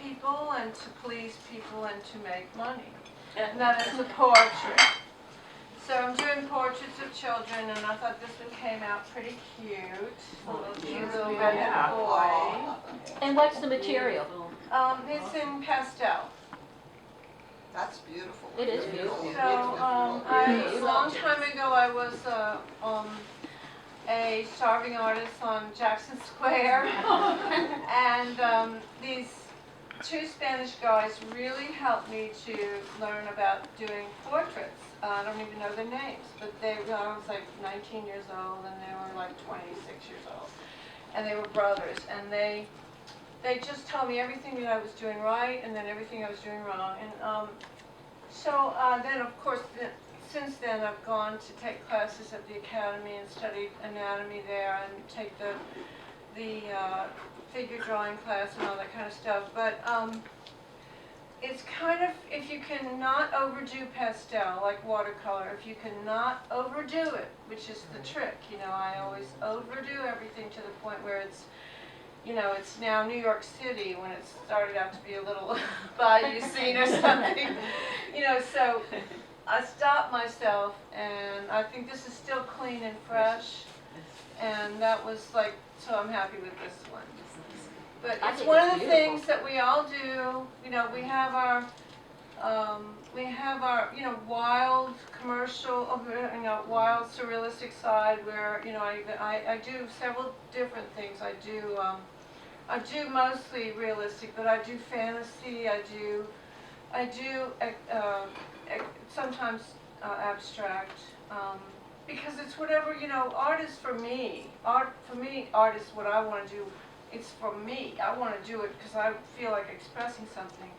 people and to please people and to make money. And that is the portrait. So I'm doing portraits of children, and I thought this one came out pretty cute. A little cute little redheaded boy. And what's the material? It's in pastel. That's beautiful. It is beautiful. So a long time ago I was a starving artist on Jackson Square, and these two Spanish guys really helped me to learn about doing portraits. I don't even know their names, but I was like 19 years old and they were like 26 years old. And they were brothers, and they just told me everything that I was doing right and then everything I was doing wrong. And so then, of course, since then I've gone to take classes at the Academy and studied anatomy there and take the figure drawing class and all that kind of stuff. But it's kind of, if you can not overdo pastel, like watercolor, if you can not overdo it, which is the trick, you know, I always overdo everything to the point where it's, you know, it's now New York City when it started out to be a little bayou scene or something, you know, so I stopped myself, and I think this is still clean and fresh, and that was like, so I'm happy with this one. But it's one of the things that we all do. You know, we have our, you know, wild commercial, you know, wild surrealistic side where, you know, I do several different things. I do mostly realistic, but I do fantasy. I do sometimes abstract. Because it's whatever, you know, art is for me. Art is what I want to do. It's for me. I want to do it because I feel like expressing something.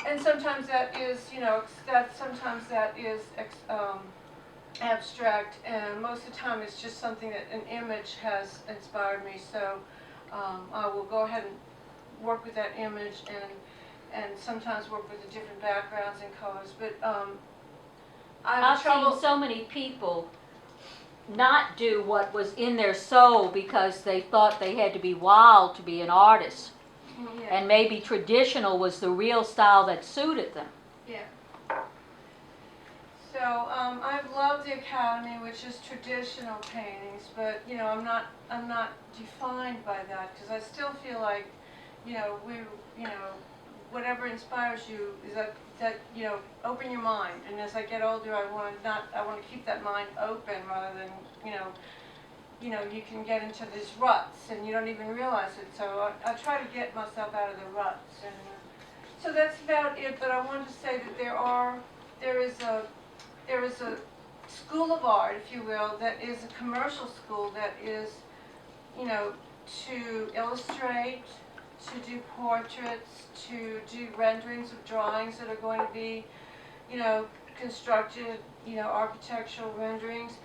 And sometimes that is, you know, sometimes that is abstract, and most of the time it's just something that an image has inspired me. So I will go ahead and work with that image, and sometimes work with the different backgrounds and colors. But I've seen so many people not do what was in their soul because they thought they had to be wild to be an artist. Yeah. And maybe traditional was the real style that suited them. Yeah. So I've loved the Academy, which is traditional paintings, but you know, I'm not defined by that because I still feel like, you know, whatever inspires you is that you know, open your mind. And as I get older, I want to keep that mind open rather than, you know, you can get into these ruts and you don't even realize it. So I try to get myself out of the ruts. And so that's about it. But I wanted to say that there is a school of art, if you will, that is a commercial school that is, you know, to illustrate, to do portraits, to do renderings of drawings that are going to be, you know, constructed, you know, architectural renderings.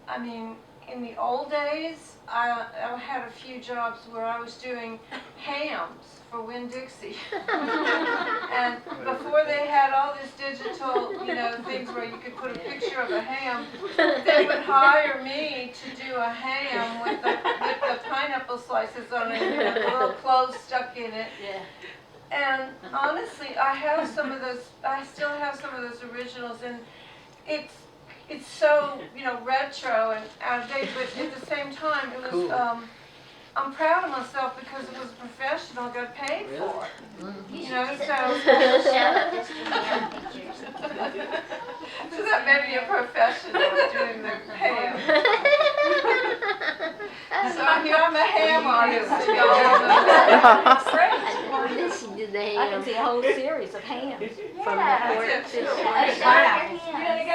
I mean, in the old days, I had a few jobs where I was doing hams for Winn-Dixie. And before they had all this digital, you know, things where you could put a picture of a ham, they would hire me to do a ham with the pineapple slices on it and a little clothes stuck in it. Yeah. And honestly, I have some of those. I still have some of those originals, and it's so, you know, retro and out of date. But at the same time, it was. Cool. I'm proud of myself because it was professional. I got paid for it. You know, so so that made me a professional at doing the ham. So here I'm a ham artist. I can see a whole series of hams from That's that. it.